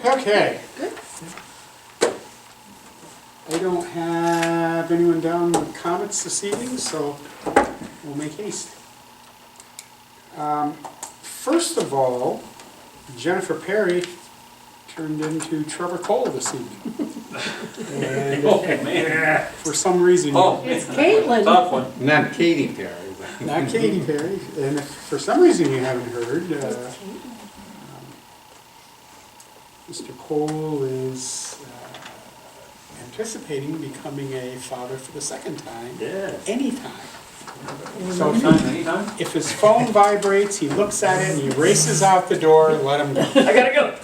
Okay. Good. I don't have anyone down with comments this evening, so we'll make haste. First of all, Jennifer Perry turned into Trevor Cole this evening. And Oh, man. for some reason, Oh, It's Caitlin. tough one. Not Katy Perry. not Katy Perry, and if for some reason you haven't heard, Mr. Cole is anticipating becoming a father for the second time, Yeah. anytime. So Anytime? if his phone vibrates, he looks at it and he races out the door, let him go. I gotta go.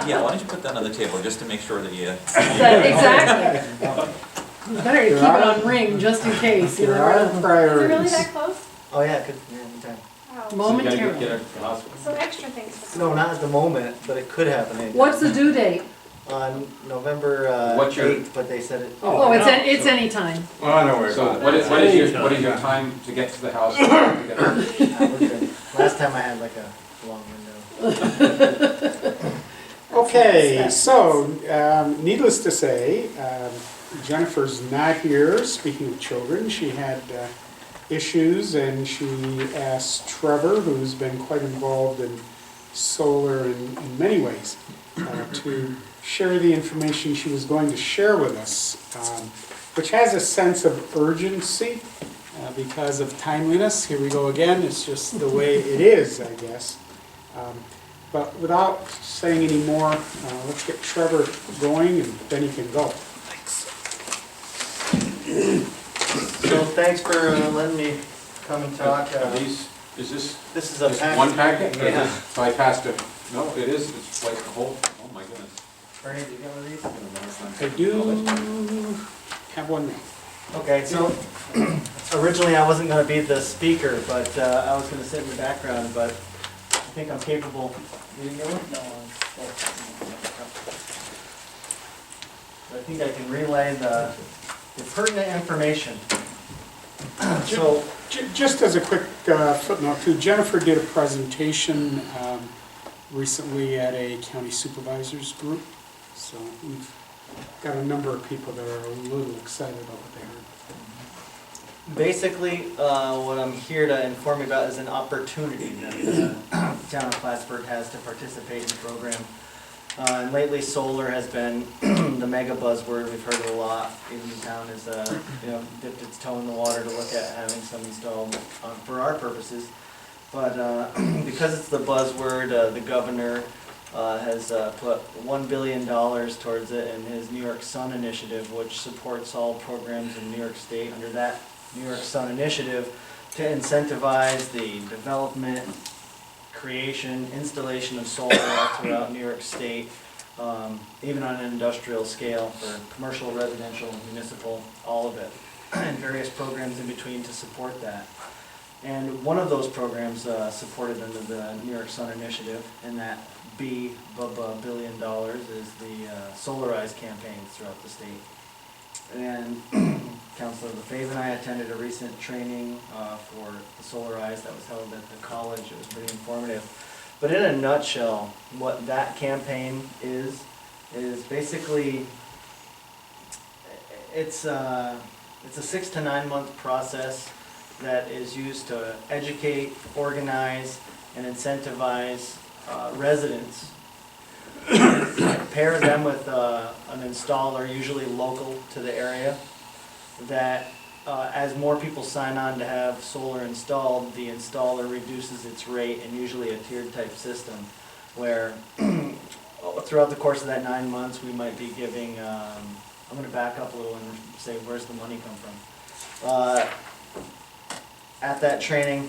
Yeah, why don't you put that on the table just to make sure that you. Exactly. You better keep it on ring just in case. You There are know. Is it really priorities. that close? Oh yeah, it could, yeah, anytime. Oh. Momentarily. Get her to the hospital. So extra things. No, not at the moment, but it could happen anytime. What's the due date? On November What's your- 8th, but they said it. Oh, it's any time. Oh, don't worry So about it. what is your time to get to the house? To get her- We're good. Last time I had like a long window. Okay, so needless to say, Jennifer's not here. Speaking of children, she had issues and she asked Trevor, who's been quite involved in solar in many ways, to share the information she was going to share with us, which has a sense of urgency because of timeliness. Here we go again, it's just the way it is, I guess. But without saying any more, let's get Trevor going and then he can go. So thanks for letting me come and talk. These, is this This is a just packet. one packet? Or is Yeah. this- So I passed it. No, it is. It's like the whole, oh my goodness. Bernie, do you got one of these? I do have one now. Okay, so originally I wasn't going to be the speaker, but I was going to sit in the background, but I think I'm capable. You didn't get one? No. So I think I can relay the pertinent information. So, Just as a quick footnote too, Jennifer did a presentation recently at a county supervisors group. So we've got a number of people that are a little excited about what they heard. basically, what I'm here to inform you about is an opportunity that the town of Plattsburgh has to participate in the program. And lately, solar has been the mega buzzword. We've heard it a lot. Even the town has, dipped its toe in the water to look at having some installed for our purposes. But because it's the buzzword, the governor has put $1 billion towards it in his New York Sun initiative, which supports all programs in New York State under that New York Sun initiative to incentivize the development, creation, installation of solar all throughout New York State, even on an industrial scale for commercial, residential, municipal, all of it, and various programs in between to support that. And one of those programs supported under the New York Sun initiative, and that $1 billion is the Solarize campaigns throughout the state. And Councilor LaFave and I attended a recent training for the Solarize that was held at the college. It was pretty informative. But in a nutshell, what that campaign is basically, it's a 6 to 9 month process that is used to educate, organize, and incentivize residents, pair them with an installer, usually local to the area, that as more people sign on to have solar installed, the installer reduces its rate, and usually a tiered type system, where throughout the course of that 9 months we might be giving, I'm going to back up a little and say where's the money come from. At that training,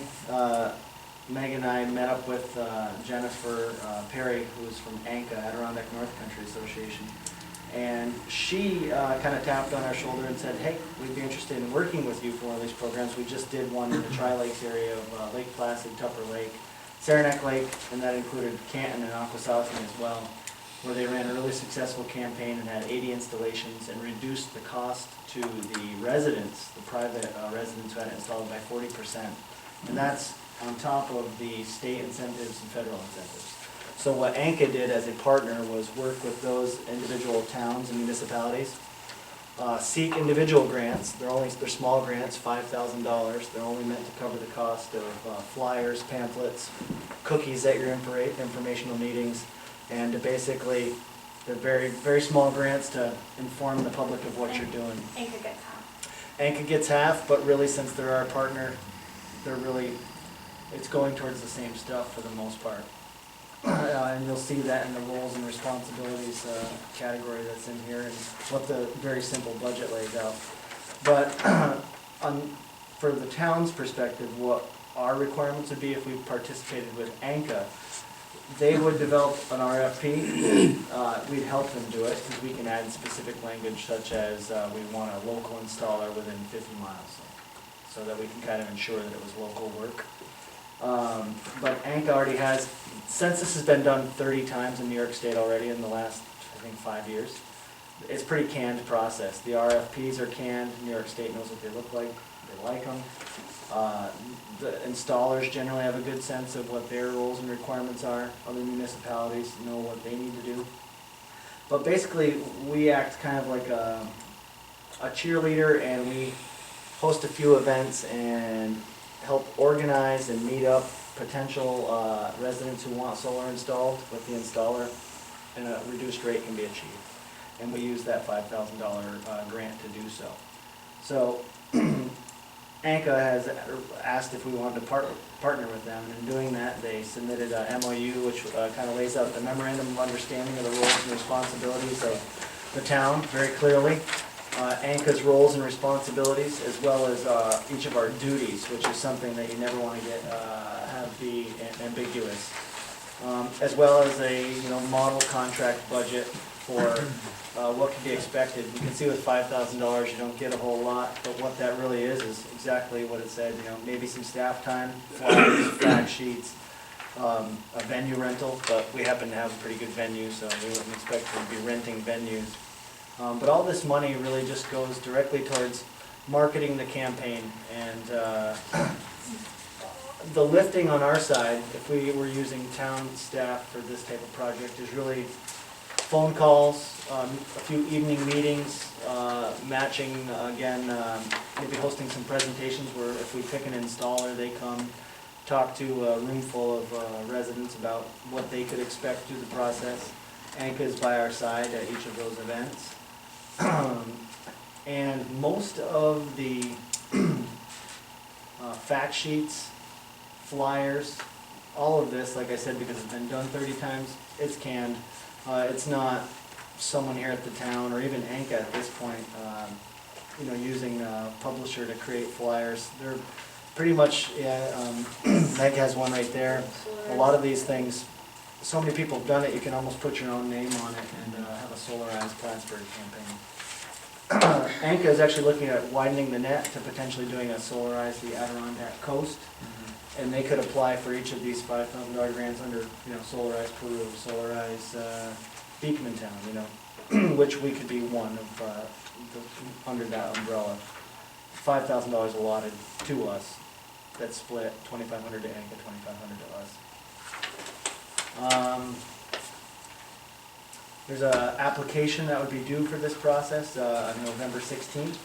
Meg and I met up with Jennifer Perry, who's from ANCA, Adirondack North Country Association, and she kind of tapped on our shoulder and said, hey, we'd be interested in working with you for one of these programs. We just did one in the Tri-Lakes area of Lake Placid, Tupper Lake, Saranac Lake, and that included Canton and Aquasaucing as well, where they ran a really successful campaign and had 80 installations and reduced the cost to the residents, the private residents who had it installed, by 40%. And that's on top of the state incentives and federal incentives. So what ANCA did as a partner was work with those individual towns and municipalities, seek individual grants. They're small grants, $5,000. They're only meant to cover the cost of flyers, pamphlets, cookies at your informational meetings, and to basically, they're very, very small grants to inform the public of what you're doing. Anchor gets half. ANCA gets half, but really, since they're our partner, it's going towards the same stuff for the most part. And you'll see that in the roles and responsibilities category that's in here, and what the very simple budget lays out. But for the town's perspective, what our requirements would be if we participated with ANCA, they would develop an RFP. We'd help them do it, because we can add specific language such as we want a local installer within 50 miles, so that we can kind of ensure that it was local work. But ANCA already has, census has been done 30 times in New York State already in the last, I think, 5 years. It's a pretty canned process. The RFPs are canned. New York State knows what they look like. They like them. The installers generally have a good sense of what their roles and requirements are. Other municipalities know what they need to do. But basically, we act kind of like a cheerleader, and we host a few events and help organize and meet up potential residents who want solar installed with the installer, and a reduced rate can be achieved. And we use that $5,000 grant to do so. So ANCA has asked if we wanted to partner with them. In doing that, they submitted a MOU, which kind of lays out the memorandum of understanding of the roles and responsibilities of the town very clearly. ANCA's roles and responsibilities, as well as each of our duties, which is something that you never want to have be ambiguous, as well as a model contract budget for what can be expected. You can see with $5,000 you don't get a whole lot, but what that really is exactly what it said. Maybe some staff time, flyers, fact sheets, a venue rental, but we happen to have a pretty good venue, so we wouldn't expect to be renting venues. But all this money really just goes directly towards marketing the campaign, and the lifting on our side, if we were using town staff for this type of project, is really phone calls, a few evening meetings, matching, again, maybe hosting some presentations where if we pick an installer, they come talk to a room full of residents about what they could expect through the process. ANCA is by our side at each of those events. And most of the fact sheets, flyers, all of this, like I said, because it's been done 30 times, it's canned. It's not someone here at the town, or even ANCA at this point, using a publisher to create flyers. They're pretty much, Meg has one right there. A lot of these things, so many people have done it, you can almost put your own name on it and have a solarized Plattsburgh campaign. ANCA is actually looking at widening the net to potentially doing a solarize the Adirondack coast. And they could apply for each of these $5,000 grants under, solarize Peru, solarize Beekman Town, which we could be one of under that umbrella. $5,000 allotted to us. That's split $2,500 to ANCA, $2,500 to us. There's an application that would be due for this process on November 16th.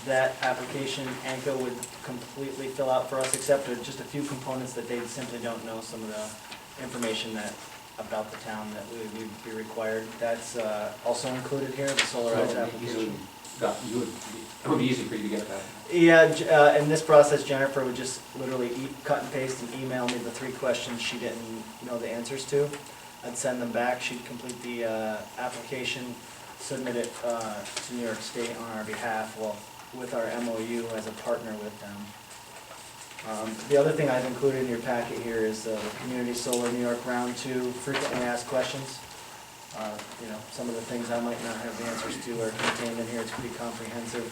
That application, ANCA would completely fill out for us, except for just a few components that they simply don't know, some of the information about the town that would be required. That's also included here, the solarized application. It would be easy for you to get that. Yeah, in this process, Jennifer would just literally cut and paste and email me the 3 questions she didn't know the answers to. I'd send them back. She'd complete the application, submit it to New York State on our behalf, with our MOU as a partner with them. The other thing I've included in your packet here is the Community Solar New York Round 2 frequently asked questions. Some of the things I might not have the answers to are contained in here. It's pretty comprehensive.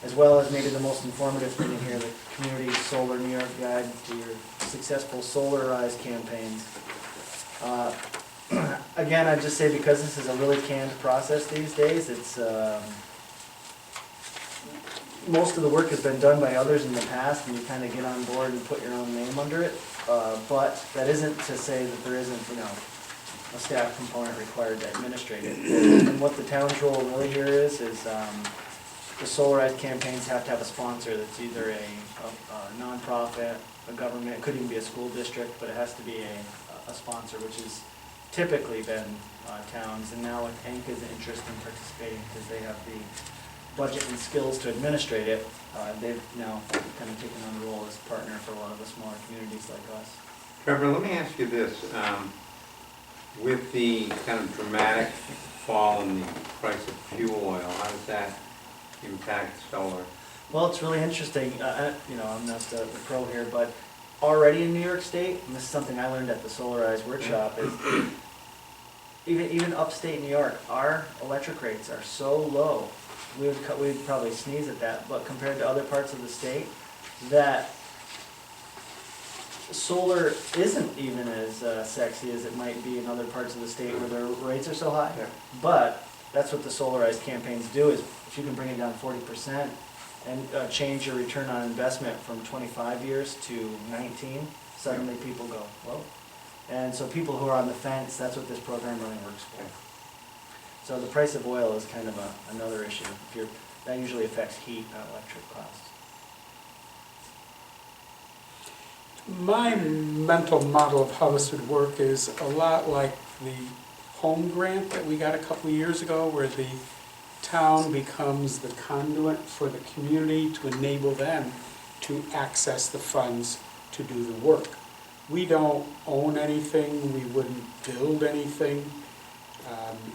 As well as maybe the most informative thing in here, the Community Solar New York Guide to your successful solarized campaigns. Again, I'd just say because this is a really canned process these days, it's most of the work has been done by others in the past, and you kind of get on board and put your own name under it. But that isn't to say that there isn't, a staff component required to administrate it. And what the town's role really here is the Solarize campaigns have to have a sponsor that's either a nonprofit, a government, it could even be a school district, but it has to be a sponsor, which has typically been towns. And now with Anka's interest in participating, because they have the budget and skills to administrate it, they've now kind of taken on the role as partner for a lot of the smaller communities like us. Trevor, let me ask you this. With the kind of dramatic fall in the price of fuel oil, how does that impact solar? Well, it's really interesting. I'm not the pro here, but already in New York State, and this is something I learned at the Solarize workshop, is even upstate New York, our electric rates are so low. We'd probably sneeze at that, but compared to other parts of the state, that solar isn't even as sexy as it might be in other parts of the state where their rates are so high. Yeah. But that's what the Solarize campaigns do, is if you can bring it down 40% and change your return on investment from 25 years to 19, suddenly people go, whoa. And so people who are on the fence, that's what this program really works for. So the price of oil is kind of another issue. That usually affects heat, not electric costs. My mental model of how this would work is a lot like the home grant that we got a couple of years ago, where the town becomes the conduit for the community to enable them to access the funds to do the work. We don't own anything, we wouldn't build anything.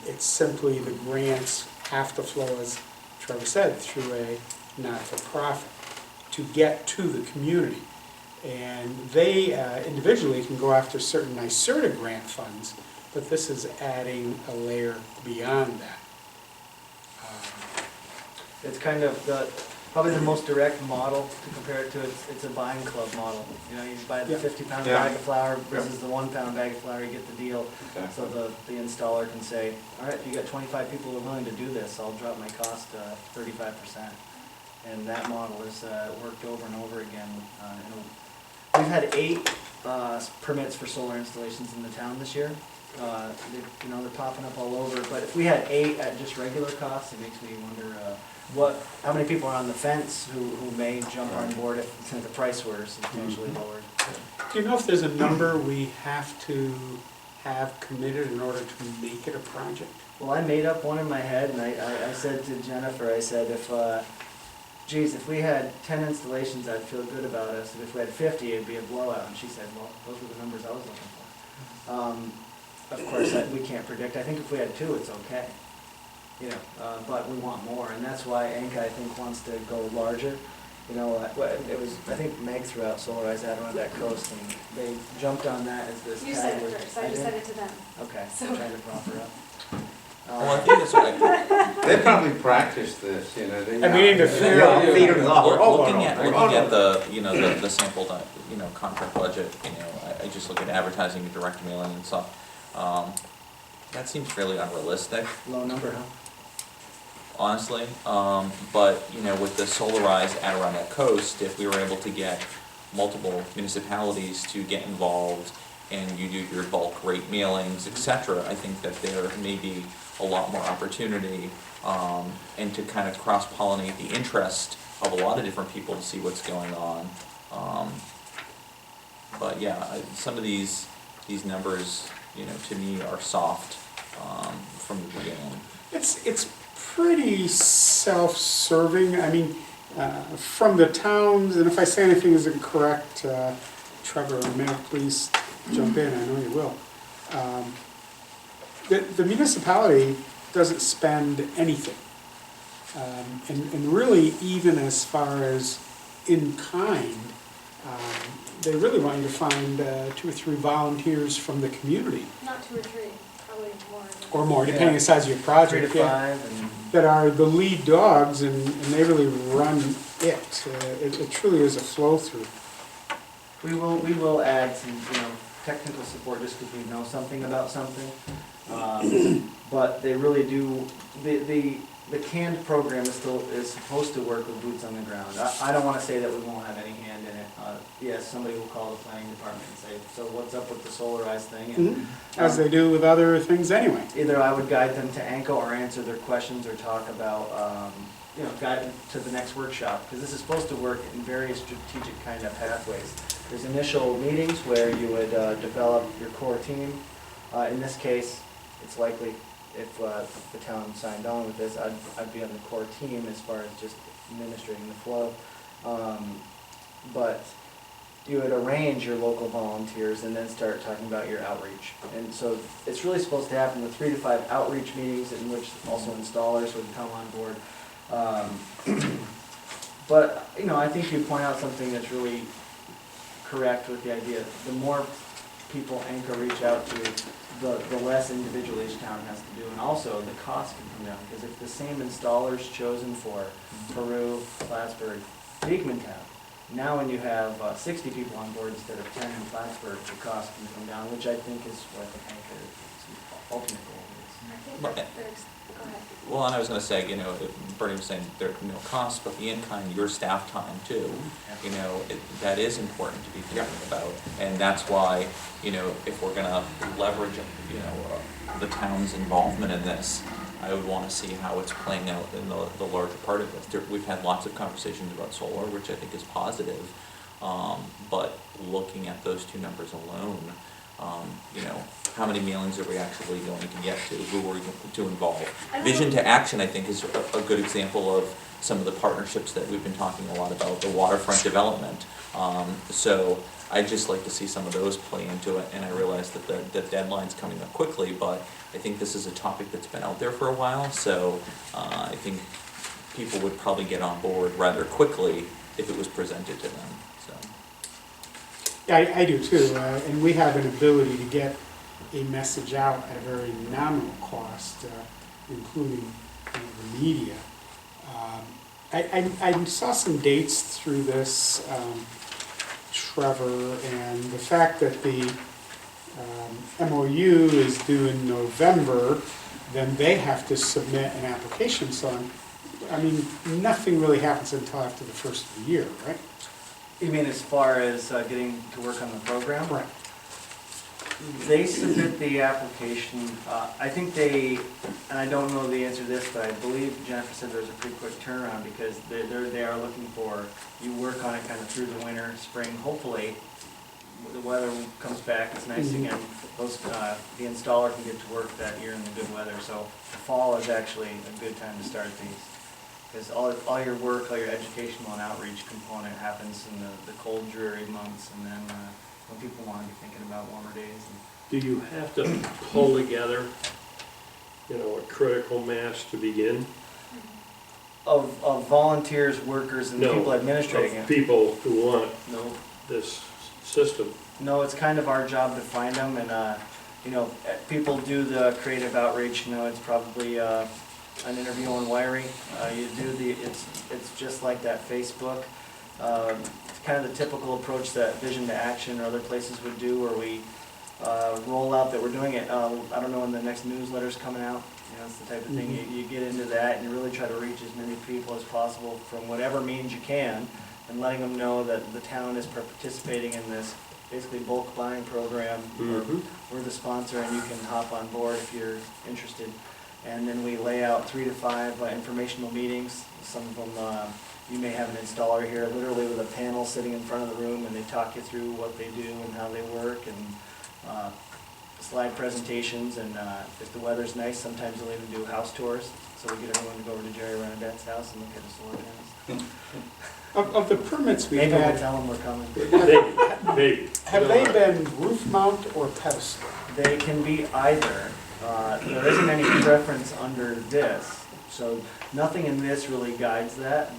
It's simply the grants have to flow, as Trevor said, through a not-for-profit to get to the community. And they individually can go after certain NYSERDA grant funds, but this is adding a layer beyond that. It's kind of probably the most direct model to compare it to. It's a buying club model. You buy the 50-pound bag of flour versus the 1-pound bag of flour, you get the deal. Exactly. So the installer can say, all right, if you got 25 people who are willing to do this, I'll drop my cost 35%. And that model is worked over and over again. We've had 8 permits for solar installations in the town this year. They're popping up all over. But if we had 8 at just regular costs, it makes me wonder how many people are on the fence who may jump on board if the price were substantially lowered. Do you know if there's a number we have to have committed in order to make it a project? Well, I made up one in my head, and I said to Jennifer, I said, if we had 10 installations, I'd feel good about us. And if we had 50, it'd be a blowout. And she said, well, those were the numbers I was looking for. Of course, we can't predict. I think if we had 2, it's okay. But we want more, and that's why Anka, I think, wants to go larger. It was, I think Meg threw out Solarize Adirondack Coast, and they jumped on that as this. You said it first, I just said it to them. Okay, So- trying to prop her up. Well, I think that's what They probably practiced this, They, I mean, if they're they're- feeders off. looking at the sample, contract budget, I just look at advertising and direct mailing and stuff. That seems fairly unrealistic, Low number, huh? honestly. But, with the Solarize Adirondack Coast, if we were able to get multiple municipalities to get involved and you do your bulk rate mailings, etc., I think that there may be a lot more opportunity and to kind of cross-pollinate the interest of a lot of different people to see what's going on. But yeah, some of these numbers, to me are soft from the beginning. It's pretty self-serving. I mean, from the towns, and if I say anything is incorrect, Trevor or Meg, please jump in, I know you will. The municipality doesn't spend anything. And really, even as far as in kind, they really want you to find 2 or 3 volunteers from the community, Not 2 or 3, probably more. or more, depending on the size of your project. 3 to 5, and That are the lead dogs, and they really run it. It truly is a flow-through. we will add some, technical support just because we know something about something. But they really do, the the canned program is supposed to work with boots on the ground. I don't wanna say that we won't have any hand in it. Yes, somebody will call the planning department and say, so what's up with the solarized thing? And, As they do with other things anyway. either I would guide them to ANCO or answer their questions or talk about, guide them to the next workshop, because this is supposed to work in various strategic kind of pathways. There's initial meetings where you would develop your core team. In this case, it's likely if the town signed on with this, I'd be on the core team as far as just administrating the flow. But you would arrange your local volunteers and then start talking about your outreach. And so it's really supposed to happen with 3 to 5 outreach meetings in which also installers would come on board. But, I think you point out something that's really correct with the idea. The more people ANCO reach out to, the less individual each town has to do. And also, the cost can come down, because if the same installers chosen for Peru, Plattsburgh, Beekmantown, now when you have 60 people on board instead of 10 in Plattsburgh, the cost can come down, which I think is what the ANCO's ultimate goal is. I think Right. go ahead. Well, and I was gonna say, Bernie was saying there are no costs, but the in-kind, your staff time too, that is important to be thinking about. And that's why, if we're gonna leverage, the town's involvement in this, I would wanna see how it's playing out in the larger part of this. We've had lots of conversations about solar, which I think is positive, but looking at those two numbers alone, how many mailings are we actually going to get to? Who are we going to involve? Vision to Action, I think, is a good example of some of the partnerships that we've been talking a lot about, the waterfront development. So I'd just like to see some of those play into it, and I realize that the deadline's coming up quickly, but I think this is a topic that's been out there for a while, so I think people would probably get on board rather quickly if it was presented to them, so. Yeah, I do too, and we have an ability to get a message out at a very nominal cost, including the media. I saw some dates through this, Trevor, and the fact that the MOU is due in November, then they have to submit an application, so nothing really happens until after the first of the year, right? You mean as far as getting to work on the program? Right. They submit the application, I think and I don't know the answer to this, but I believe Jennifer said there's a pretty quick turnaround, because they are looking for, you work on it kind of through the winter, spring, hopefully, the weather comes back, it's nice again, the installer can get to work that year in the good weather, so the fall is actually a good time to start these. Because all your work, all your educational and outreach component happens in the cold, dreary months, and then when people want to be thinking about warmer days. Do you have to pull together, a critical mass to begin? Of volunteers, workers, and No, people administrating of it? people who want No. this system? No, it's kind of our job to find them, and, people do the creative outreach, it's probably an interview on wiring. It's just like that Facebook. It's kind of the typical approach that Vision to Action or other places would do, where we roll out that we're doing it. I don't know when the next newsletter's coming out. It's the type of thing you get into that, and you really try to reach as many people as possible from whatever means you can, and letting them know that the town is participating in this basically bulk buying program. We're the sponsor, and you can hop on board if you're interested. And then we lay out 3 to 5 informational meetings. Some of them, you may have an installer here literally with a panel sitting in front of the room, and they talk you through what they do and how they work, and slide presentations. And if the weather's nice, sometimes they'll even do house tours. So we get everyone to go over to Jerry Renadette's house and look at the solar panels. Of the permits we've Maybe we'll had, tell them we're coming. Maybe. have they been roof mount or pedestal? They can be either. There isn't any preference under this, so nothing in this really guides that.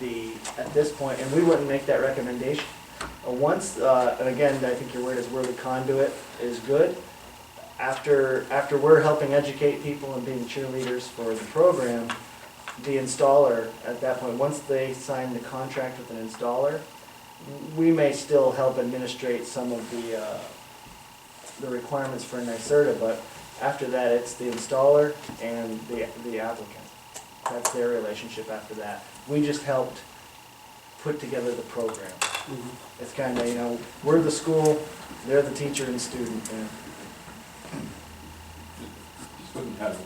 At this point, and we wouldn't make that recommendation. And again, I think your word is where the conduit is good. After we're helping educate people and being cheerleaders for the program, the installer at that point, once they sign the contract with an installer, we may still help administrate some of the requirements for NYSERDA, but after that, it's the installer and the applicant. that's their relationship after that. We just helped put together the program. It's kinda, you know, we're the school, they're the teacher and student, and Just wouldn't have,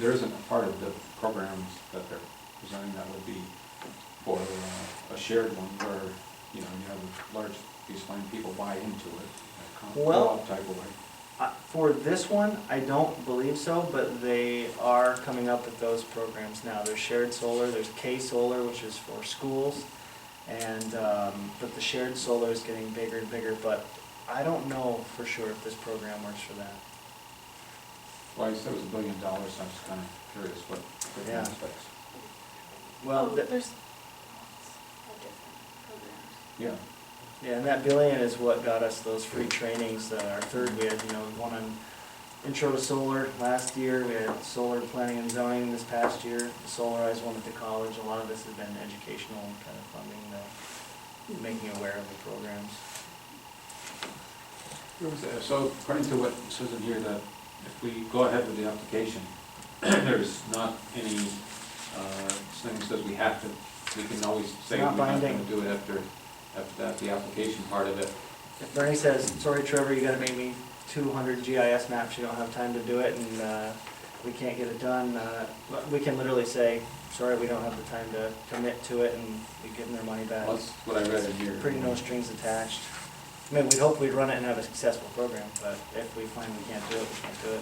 there isn't a part of the programs that they're presenting that would be for a shared one where, you know, you have a large piece of land, people buy into it, Well- co-op type of way. For this one, I don't believe so, but they are coming up with those programs now. There's shared solar, there's K-Solar, which is for schools, and, but the shared solar is getting bigger and bigger, but I don't know for sure if this program works for that. Well, you said it was $1 billion, so I was kind of curious what the Yeah. aspects. Well, Oh, th- there's lots of different programs. Yeah. yeah, and that billion is what got us those free trainings. Our third, we had, you know, one on intro to solar last year, we had solar planning and zoning this past year, the solarized one at the college. A lot of this has been educational kind of funding, making aware of the programs. So according to what it says in here, that if we go ahead with the application, there's not any thing that says we have to, we can always say we're Not not binding. going to do it after that, the application part of it. If Bernie says, sorry Trevor, you gotta make me 200 GIS maps, you don't have time to do it, and we can't get it done, we can literally say, sorry, we don't have the time to commit to it, and we give them their money back. Well, that's what I read in here. Pretty no strings attached. I mean, we'd hope we'd run it and have a successful program, but if we find we can't do it, we can't do it.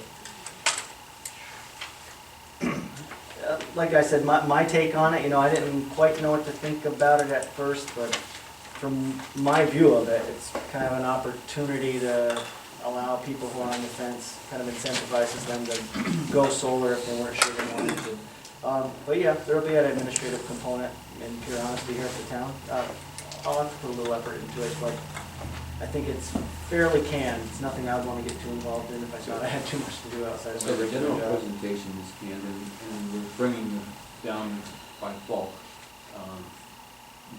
Like I said, my take on it, you know, I didn't quite know what to think about it at first, but from my view of it, it's kind of an opportunity to allow people who are on the fence, kind of incentivizes them to go solar if they weren't sure they wanted to. But yeah, there'll be an administrative component in pure honesty here at the town. I'll have to put a little effort into it, but I think it's fairly canned. It's nothing I would want to get too involved in if I thought I had too much to do outside of my So the regular general job. presentation is canned, and we're bringing it down by bulk.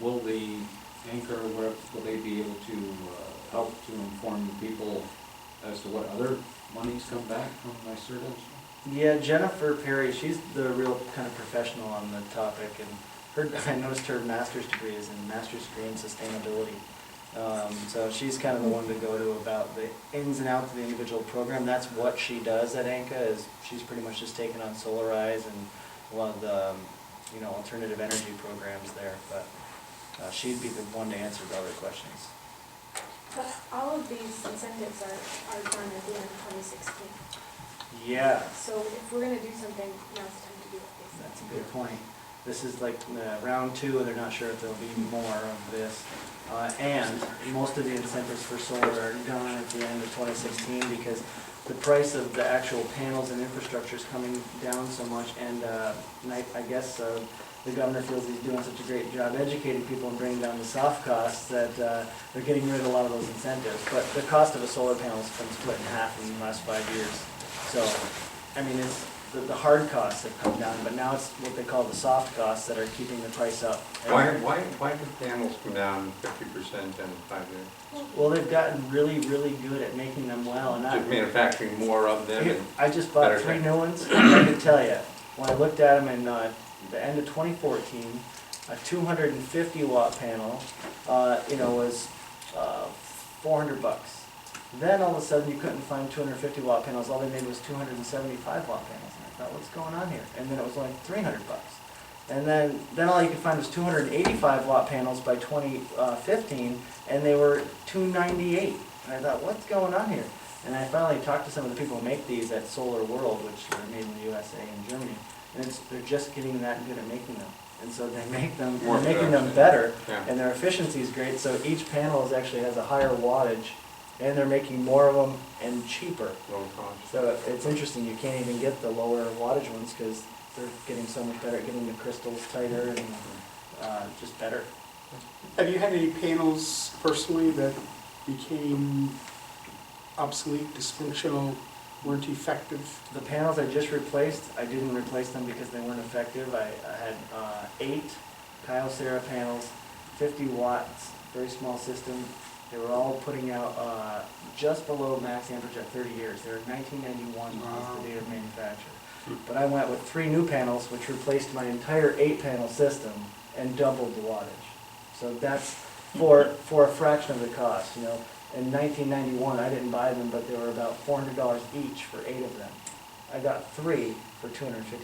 Will the anchor, will they be able to help to inform the people as to what other monies come back from NYSERDA? Yeah, Jennifer Perry, she's the real kind of professional on the topic, and I noticed her master's degree is in master's degree in sustainability. So she's kind of the one to go to about the ins and outs of the individual program. That's what she does at ANCA, is she's pretty much just taken on Solarize and a lot of the, you know, alternative energy programs there, but she'd be the one to answer the other questions. But all of these incentives are done at the end of 2016. Yeah, So if we're gonna do something, now's the time to do it. basically. that's a good point. This is like round two, and they're not sure if there'll be more of this. And most of the incentives for solar are done at the end of 2016 because the price of the actual panels and infrastructure is coming down so much, and I guess the governor feels he's doing such a great job educating people and bringing down the soft costs that they're getting rid of a lot of those incentives. But the cost of a solar panel has been split in half in the last 5 years. So, I mean, it's, the hard costs have come down, but now it's what they call the soft costs that are keeping the price up. Why did panels come down 50% in 5 years? Well, they've gotten really, really good at making them well, and Just manufacturing more of them and I just bought better 3 tech. new ones, and I can tell you, when I looked at them in the end of 2014, a 250 watt panel, you know, was $400. Then all of a sudden you couldn't find 250 watt panels, all they made was 275 watt panels. And I thought, what's going on here? And then it was like $300. And then all you could find was 285 watt panels by 2015, and they were $298. And I thought, what's going on here? And I finally talked to some of the people who make these at Solar World, which are made in the USA and Germany, and they're just getting that good at making them. And so they make them, More they're making them production. better, Yeah. and their efficiency is great, so each panel actually has a higher wattage, and they're making more of them and cheaper. Low cost. So it's interesting, you can't even get the lower wattage ones because they're getting so much better at getting the crystals tighter and just better. Have you had any panels personally that became obsolete, dysfunctional, weren't effective? The panels I just replaced, I didn't replace them because they weren't effective. I had 8 Kyocera panels, 50 watts, very small system. They were all putting out just below max amperage at 30 years. They were 1991 was the date of manufacture. But I went with 3 new panels, which replaced my entire 8-panel system and doubled the wattage. So that's for a fraction of the cost, you know. In 1991, I didn't buy them, but they were about $400 each for 8 of them. I got 3 for $250 each.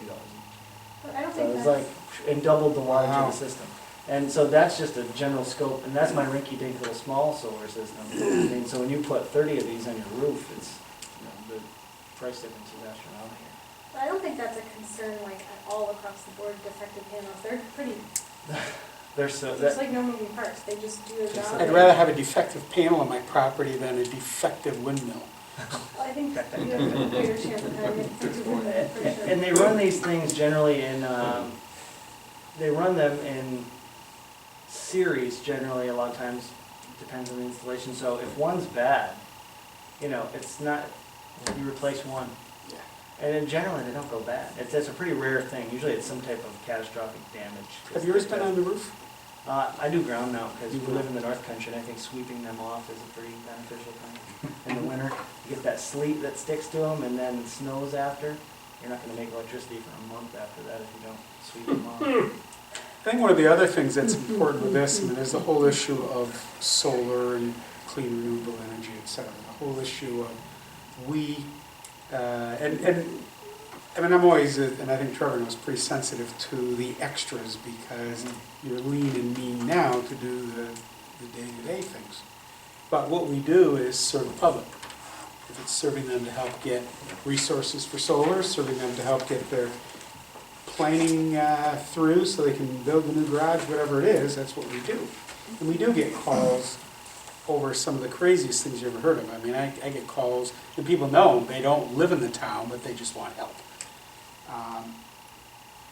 But I don't So it think was that's, like, and doubled the wattage Wow. of the system. And so that's just a general scope, and that's my rinky-dink little small solar system. I mean, so when you put 30 of these on your roof, it's, you know, the price difference is astronomical. but I don't think that's a concern like at all across the board, defective panels. They're pretty, They're so, it's that, like no moving parts. They just do a job. I'd rather have a defective panel on my property than a defective windmill. Well, I think you have a greater chance of having it defective with it, for sure. and they run these things generally in, they run them in series generally, a lot of times, depends on the installation. So if one's bad, you know, it's not, you replace one. Yeah. And then generally, they don't go bad. It's a pretty rare thing. Usually it's some type of catastrophic damage. Have yours been on the roof? I do ground mount because we live in the North Country, and I think sweeping them off is a pretty beneficial thing. In the winter, you get that sleet that sticks to them, and then snows after. You're not going to make electricity for a month after that if you don't sweep them off. I think one of the other things that's important with this, I mean, there's the whole issue of solar and clean renewable energy, et cetera. The whole issue of I mean, I'm always, and I think Trevor knows, pretty sensitive to the extras because you're lean and mean now to do the day-to-day things. But what we do is serve the public. If it's serving them to help get resources for solar, serving them to help get their planning through so they can build a new garage, whatever it is, that's what we do. And we do get calls over some of the craziest things you ever heard of. I mean, I get calls, and people know they don't live in the town, but they just want help.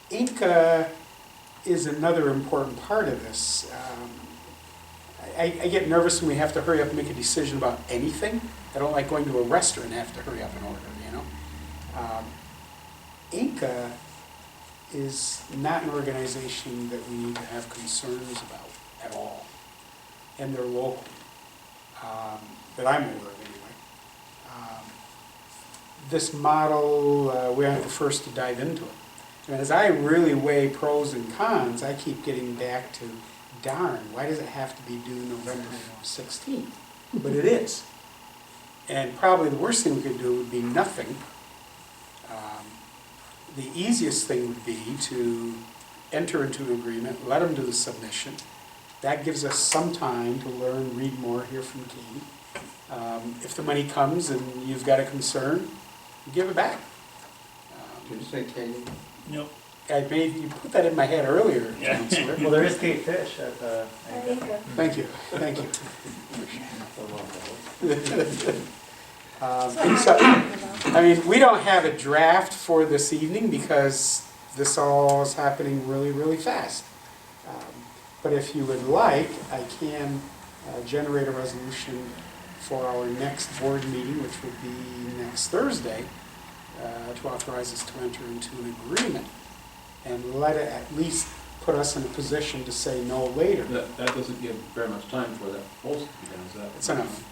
Inca is another important part of this. I get nervous when we have to hurry up and make a decision about anything. I don't like going to a restaurant and have to hurry up and order, you know. Inca is not an organization that we need to have concerns about at all. And they're local, that I'm aware of anyway. This model, we aren't the first to dive into it. And as I really weigh pros and cons, I keep getting back to, darn, why does it have to be due November 16th? But it is. And probably the worst thing we could do would be nothing. The easiest thing would be to enter into an agreement, let them do the submission. That gives us some time to learn, read more, hear from Katie. If the money comes and you've got a concern, give it back. Did you say Katie? Nope. You put that in my head earlier, Counselor. Well, there is Kate Fish at the. I think Thank you, thank you. So, I mean, we don't have a draft for this evening because this all is happening really, really fast. But if you would like, I can generate a resolution for our next board meeting, which would be next Thursday, to authorize us to enter into an agreement and let it at least put us in a position to say no later. That doesn't give very much time for that proposal to be done, is that? It's enough.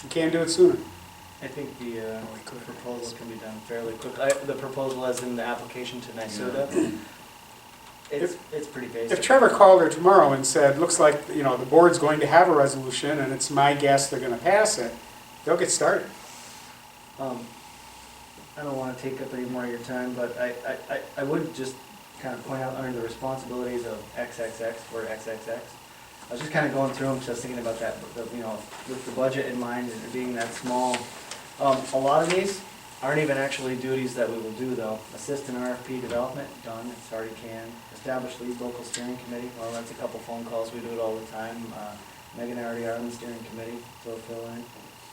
You can do it sooner. I think the proposal can be done fairly quick. The proposal as in the application to NYSERDA, it's pretty If basic. Trevor called her tomorrow and said, looks like, you know, the board's going to have a resolution and it's my guess they're going to pass it, they'll get started. I don't want to take up any more of your time, but I would just kind of point out under the responsibilities of XXX or XXX. I was just kind of going through them, just thinking about that, you know, with the budget in mind and it being that small. A lot of these aren't even actually duties that we will do though. Assist in RFP development, done, it's already canned. Establish lead local steering committee, well, that's a couple phone calls, we do it all the time. Megan and I already are on the steering committee, so fill in.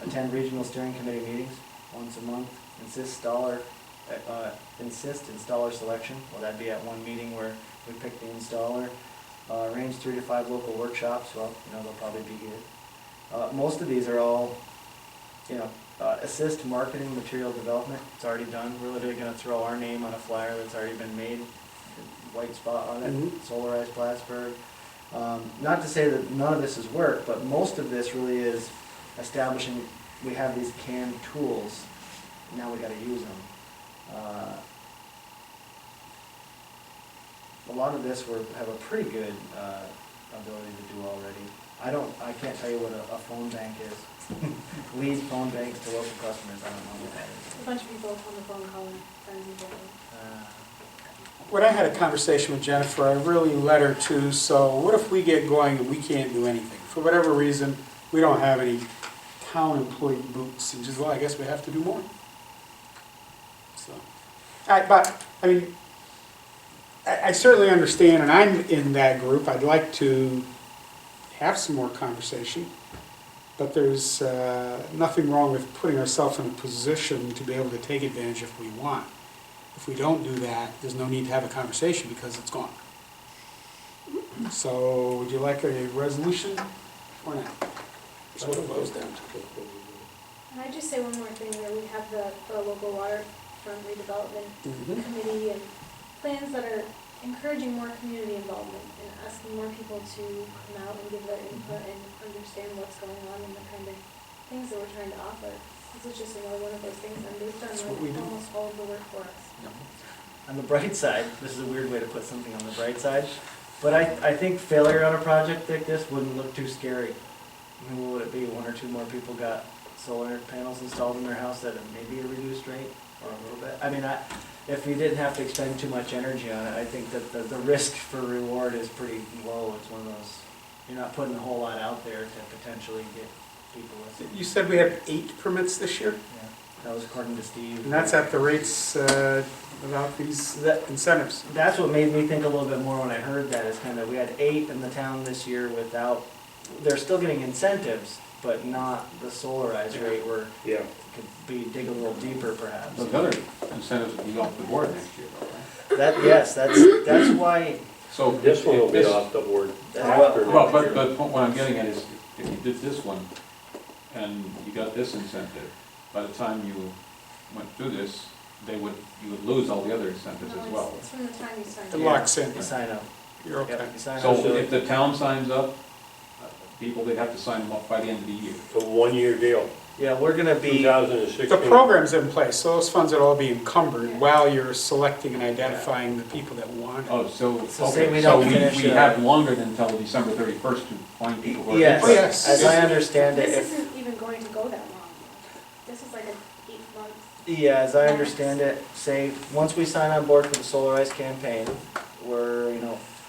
Attend regional steering committee meetings once a month. Insist installer selection, well, that'd be at one meeting where we pick the installer. Arrange 3 to 5 local workshops, well, you know, they'll probably be here. Most of these are all, you know, assist marketing material development, it's already done. We're literally gonna throw our name on a flyer that's already been made, white spot on it, Solarize Plattsburgh. Not to say that none of this is work, but most of this really is establishing, we have these canned tools, now we gotta use them. lot of this have a pretty good ability to do already. I can't tell you what a phone bank is. Lead phone banks to local customers, I don't know what that is. A bunch of people on the phone calling friends and family. When I had a conversation with Jennifer, I really led her to, so what if we get going and we can't do anything? For whatever reason, we don't have any town employee boots, and just, well, I guess we have to do more. So, but, I mean, I certainly understand, and I'm in that group, I'd like to have some more conversation, but there's nothing wrong with putting ourselves in a position to be able to take advantage if we want. If we don't do that, there's no need to have a conversation because it's gone. So, would you like a resolution or not? That's what it boils down to. And I just say one more thing, where we have the local waterfront redevelopment committee and plans that are encouraging more community involvement and asking more people to come out and give their input and understand what's going on and the kind of things that we're trying to offer. This is just another one of those things, and they've done like almost all of the work for us. On the bright side, this is a weird way to put something on the bright side, but I think failure on a project like this wouldn't look too scary. I mean, what would it be, one or two more people got solar panels installed in their house at maybe a reduced rate, or a little bit? I mean, if you didn't have to expend too much energy on it, I think that the risk for reward is pretty low. It's one of those, you're not putting a whole lot out there to potentially get people with it. You said we have 8 permits this year? Yeah, that was according to Steve. And that's at the rates without these incentives. That's what made me think a little bit more when I heard that, is kind of, we had 8 in the town this year without, they're still getting incentives, but not the solarized rate where Yeah. it could be, dig a little deeper perhaps. Those other incentives will be off the board next year, though, right? Yes, that's why, So This one will be this- off the board That's after Well, next year. but what I'm getting at is, if you did this one, and you got this incentive, by the time you went through this, you would lose all the other incentives No, as well. it's from the time you sign It up. locks in. you sign up. You're okay. Yep, you sign So up. if the town signs up, people, they'd have to sign them up by the end of the year. It's a one-year deal, Yeah, we're gonna be, 2016. The program's in place, so those funds would all be encumbered while you're selecting and identifying the people that want it. Oh, so, So say okay, we so don't finish, we have longer than until December 31st to find people who are yes, Oh, yes. as I understand it, This if, isn't even going to go that long. This is like an 8-month. yeah, as I understand it, say, once we sign on board for the solarized campaign, we're,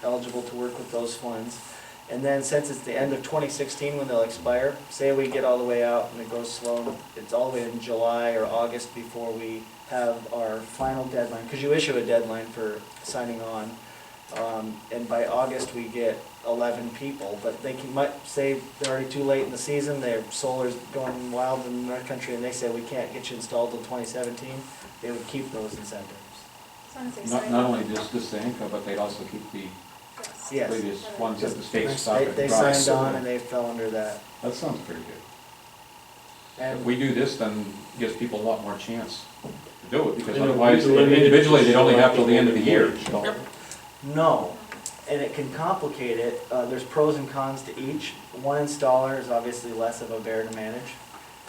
eligible to work with those funds. And then since it's the end of 2016 when they'll expire, say we get all the way out and it goes slow, it's all the way in July or August before we have our final deadline, because you issue a deadline for signing on. And by August, we get 11 people, but might say they're already too late in the season, their solar's going wild in the North Country, and they say we can't get you installed till 2017, they would keep those incentives. As long as they Not sign not up. only just the income, but they'd also keep the Yes. Yes. previous ones that the state stopped. They signed on and they fell under that. That sounds pretty good. And If we do this, then it gives people a lot more chance to do it, because And otherwise, we limit it individually, to they'd only have till the end of the year. people So- no, and it can complicate it. There's pros and cons to each. One installer is obviously less of a bear to manage.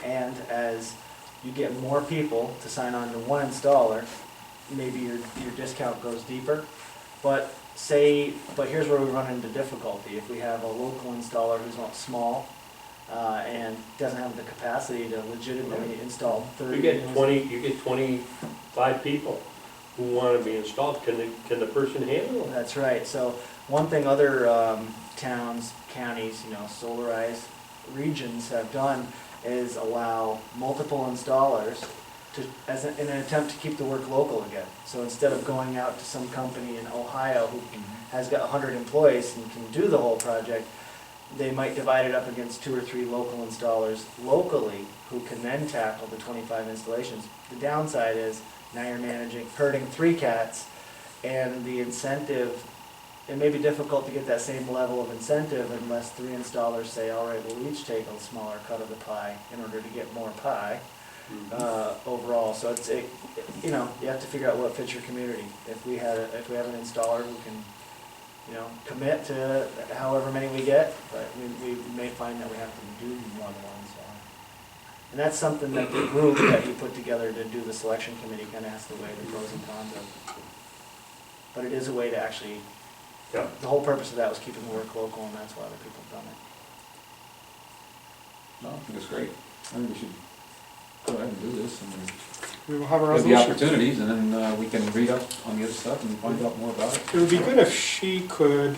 And as you get more people to sign on to one installer, maybe your discount goes deeper. But here's where we run into difficulty. If we have a local installer who's not small, and doesn't have the capacity to legitimately install 30 You get units. 25 people who want to be installed, can the person handle it? That's right. So one thing other towns, counties, solarized regions have done is allow multiple installers in an attempt to keep the work local again. So instead of going out to some company in Ohio who has got 100 employees and can do the whole project, they might divide it up against 2 or 3 local installers locally who can then tackle the 25 installations. The downside is now you're herding 3 cats, and the incentive, it may be difficult to get that same level of incentive unless 3 installers say, all right, we'll each take a smaller cut of the pie in order to get more pie overall. So you have to figure out what fits your community. If we have an installer who can, commit to however many we get, but we may find that we have to do more than one installer. And that's something that the group that you put together to do the selection committee kind of has to weigh the pros and cons of. But it is a way to actually The whole purpose of that was keeping the work local, and that's why other people have done it. No, I think it's great. I think we should go ahead and do this and We will have a have the resolution. opportunities, and then we can read up on the other stuff and find out more about it. It would be good if she could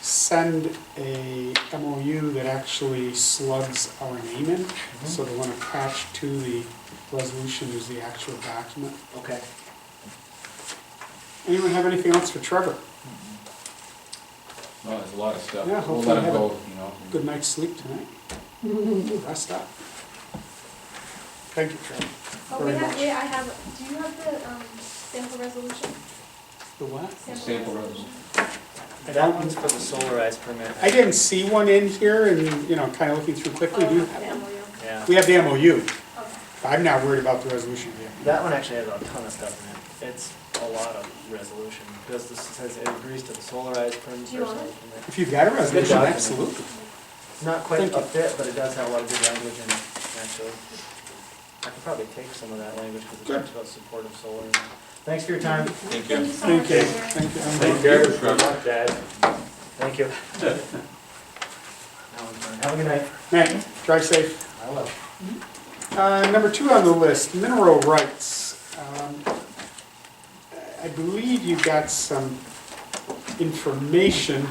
send a MOU that actually slugs our name in, so the one attached to the resolution is the actual document. Okay. Anyone have anything else for Trevor? No, there's a lot of stuff. Yeah, We'll hopefully let him have go, you know. Good night's sleep tonight. Rest up. Thank you, Trevor. Oh, Very much. I have, do you have the, sample resolution? The what? Sample resolution. That one's for the solarized permit. I didn't see one in here and, you know, kind of looking through quickly. Do you have The one? MOU. Yeah. We have the MOU. Okay. I'm not worried about the resolution yet. That one actually has a ton of stuff in it. It's a lot of resolution, because this says it agrees to the solarized permit. Do you want it? If you've got a resolution, document. absolutely. Not quite Thank you. a fit, but it does have a lot of good language in it, actually. I could probably take some of that language, because it Good. talks about support of solar. Thanks for your time. Thank Thank you. you so Thank much. you. Sarah. Thank you. Take care, good luck, Dad. Thank you. Now I'm done. Have a good night. Night, drive safe. I will. Number 2 on the list, mineral rights. I believe you got some information.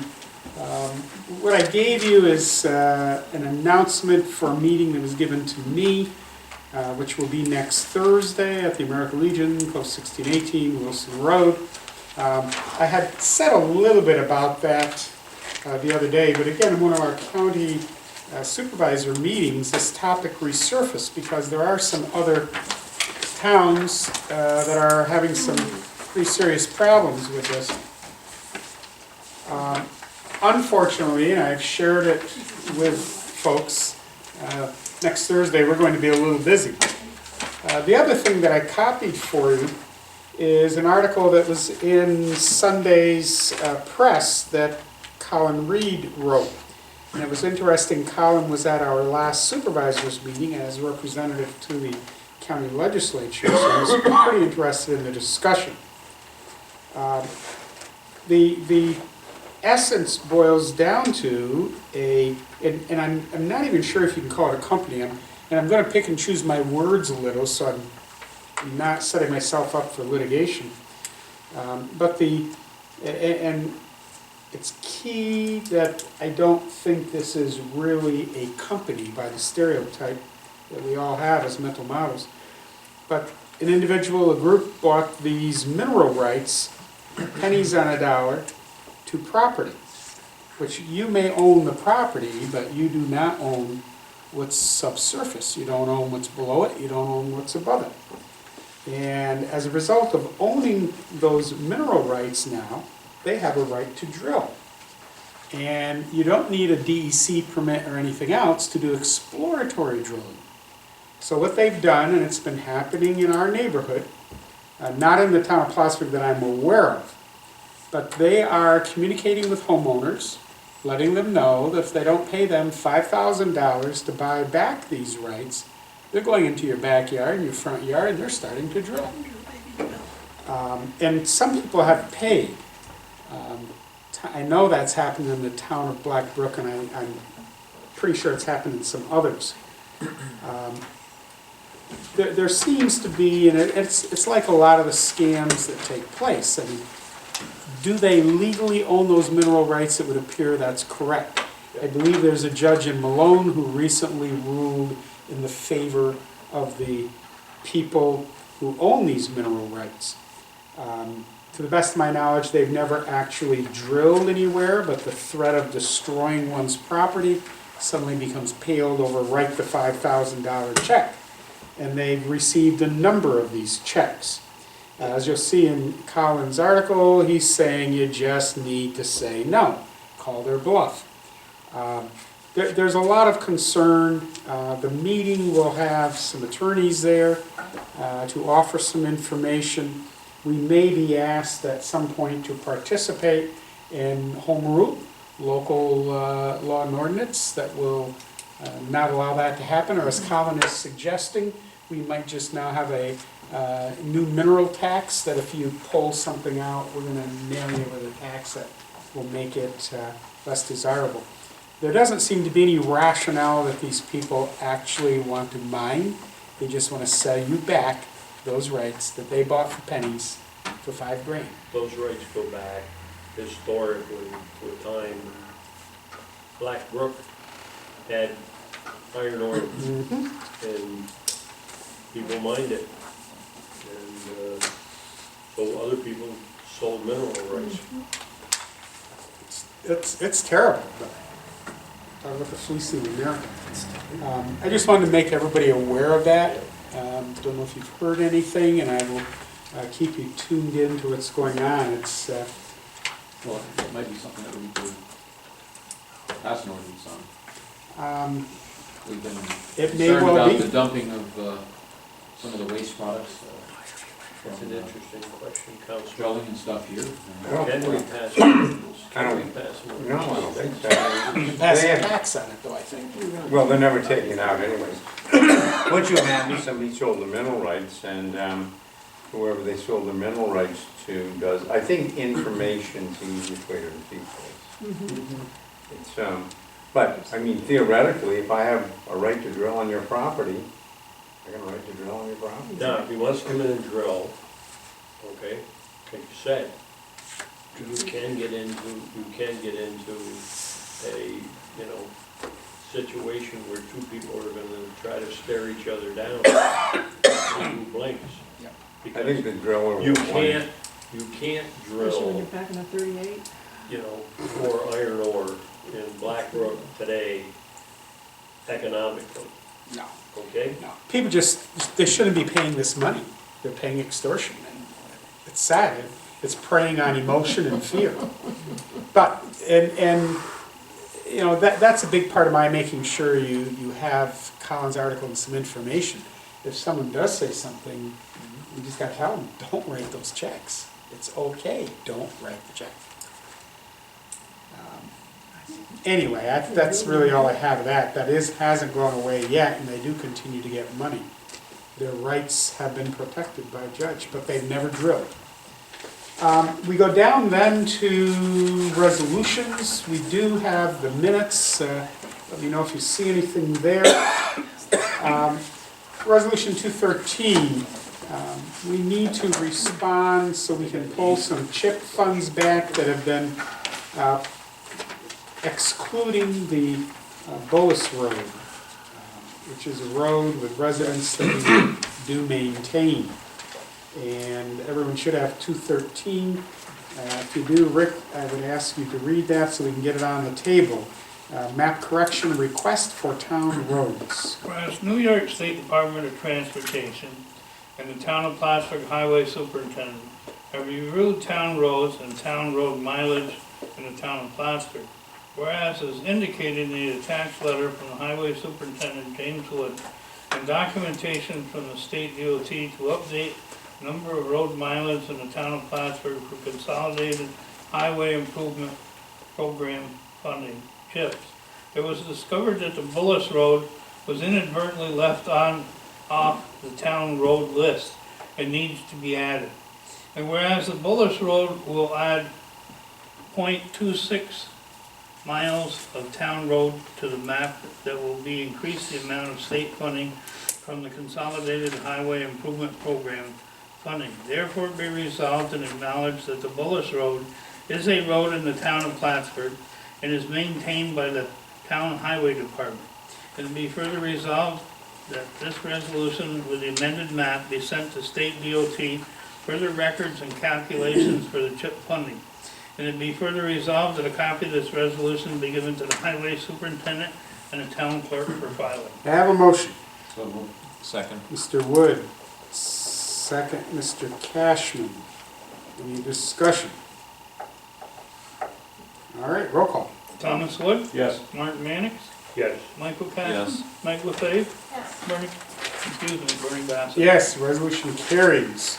What I gave you is an announcement for a meeting that was given to me, which will be next Thursday at the American Legion, post 1618 Wilson Road. I had said a little bit about that the other day, but again, in one of our county supervisor meetings, this topic resurfaced because there are some other towns that are having some pretty serious problems with this. Unfortunately, and I've shared it with folks, next Thursday we're going to be a little busy. The other thing that I copied for you is an article that was in Sunday's press that Colin Reed wrote. And it was interesting, Colin was at our last supervisors meeting as representative to the county legislature, so he was pretty interested in the discussion. The essence boils down to and I'm not even sure if you can call it a company, and I'm going to pick and choose my words a little, so I'm not setting myself up for litigation. And it's key that I don't think this is really a company by the stereotype that we all have as mental models. But an individual, a group, bought these mineral rights, pennies on a dollar, to property, which you may own the property, but you do not own what's subsurface. You don't own what's below it, you don't own what's above it. And as a result of owning those mineral rights now, they have a right to drill. And you don't need a DEC permit or anything else to do exploratory drilling. So what they've done, and it's been happening in our neighborhood, not in the town of Plattsburgh that I'm aware of, but they are communicating with homeowners, letting them know that if they don't pay them $5,000 to buy back these rights, they're going into your backyard and your front yard and they're starting to drill. And some people have paid. I know that's happened in the town of Black Brook, and I'm pretty sure it's happened in some others. There seems to be, and it's like a lot of the scams that take place. I mean, do they legally own those mineral rights? It would appear that's correct. I believe there's a judge in Malone who recently ruled in the favor of the people who own these mineral rights. To the best of my knowledge, they've never actually drilled anywhere, but the threat of destroying one's property suddenly becomes paled over write the $5,000 check. And they've received a number of these checks. As you'll see in Colin's article, he's saying you just need to say no, call their bluff. There's a lot of concern. The meeting will have some attorneys there to offer some information. We may be asked at some point to participate in home rule, local law and ordinance that will not allow that to happen, or as Colin is suggesting, we might just now have a new mineral tax, that if you pull something out, we're gonna nail you with a tax that will make it less desirable. There doesn't seem to be any rationale that these people actually want to mine. They just want to sell you back those rights that they bought for pennies for $5 grand. Those rights go back historically to a time when Black Brook had iron ore and people mined it. And so other people sold mineral rights. It's terrible. Talk about the fleecing of America. I just wanted to make everybody aware of that. Don't know if you've heard anything, and I will keep you tuned in to what's going on. It's, Well, it might be something that we could pass an ordinance on. We've been it may concerned well about be. the dumping of some of the waste products That's an from interesting question, Councilor. drilling and stuff here. Can we pass an ordinance? I don't- Can we pass an No, I ordinance? don't think so. You can pass They a have- tax on it, though, I think. Well, they're never taken out anyways. What you have is somebody sold the mineral rights, and whoever they sold the mineral rights to does, I think information's the easiest way to receive things. It's, but, I mean, theoretically, if I have a right to drill on your property, I got a right to drill on your property. Now, if he wants to come in and drill, okay, like you said, you can get into a, you know, situation where two people are gonna try to stare each other down. Who blinks? Yep. I think the driller You would want. can't Especially when drill, you're back in a 38. you know, for iron ore in Black Brook today economically, No, okay? no. People just, they shouldn't be paying this money. They're paying extortion, and it's sad. It's preying on emotion and fear. But, and you know, that's a big part of my making sure you have Colin's article and some information. If someone does say something, you just gotta tell them, don't write those checks. It's okay, don't write the check. Anyway, that's really all I have of that. That hasn't gone away yet, and they do continue to get money. Their rights have been protected by a judge, but they've never drilled. We go down then to resolutions. We do have the minutes. Let me know if you see anything there. Resolution 213. We need to respond so we can pull some CHIP funds back that have been excluding the Bolus Road, which is a road with residents that we do maintain. And everyone should have 213. If you do, Rick, I would ask you to read that so we can get it on the table. Map correction request for town roads. Whereas New York State Department of Transportation and the Town of Plattsburgh Highway Superintendent have reviewed town roads and town road mileage in the Town of Plattsburgh. Whereas as indicated in the attached letter from the Highway Superintendent James Wood and documentation from the state DOT to update number of road mileage in the Town of Plattsburgh for Consolidated Highway Improvement Program funding, CHIPS. It was discovered that the Bullis Road was inadvertently left off the town road list and needs to be added. And whereas the Bullis Road will add 0.26 miles of town road to the map, that will be increase the amount of state funding from the Consolidated Highway Improvement Program funding. Therefore be resolved and acknowledged that the Bullis Road is a road in the Town of Plattsburgh and is maintained by the Town Highway Department. And be further resolved that this resolution with the amended map be sent to state DOT, further records and calculations for the CHIP funding. And it be further resolved that a copy of this resolution be given to the Highway Superintendent and the Town Clerk for filing. I have a motion. So moved. Second. Mr. Wood, second, Mr. Cashman. Any discussion? All right, roll call. Thomas Wood, Yes. Martin Mannix, Yes. Michael Cashman, Yes. Mike LaFave, Yes. Bernie Bassett. Yes, resolution carries.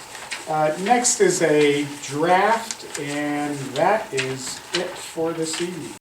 Next is a draft, and that is it for this evening.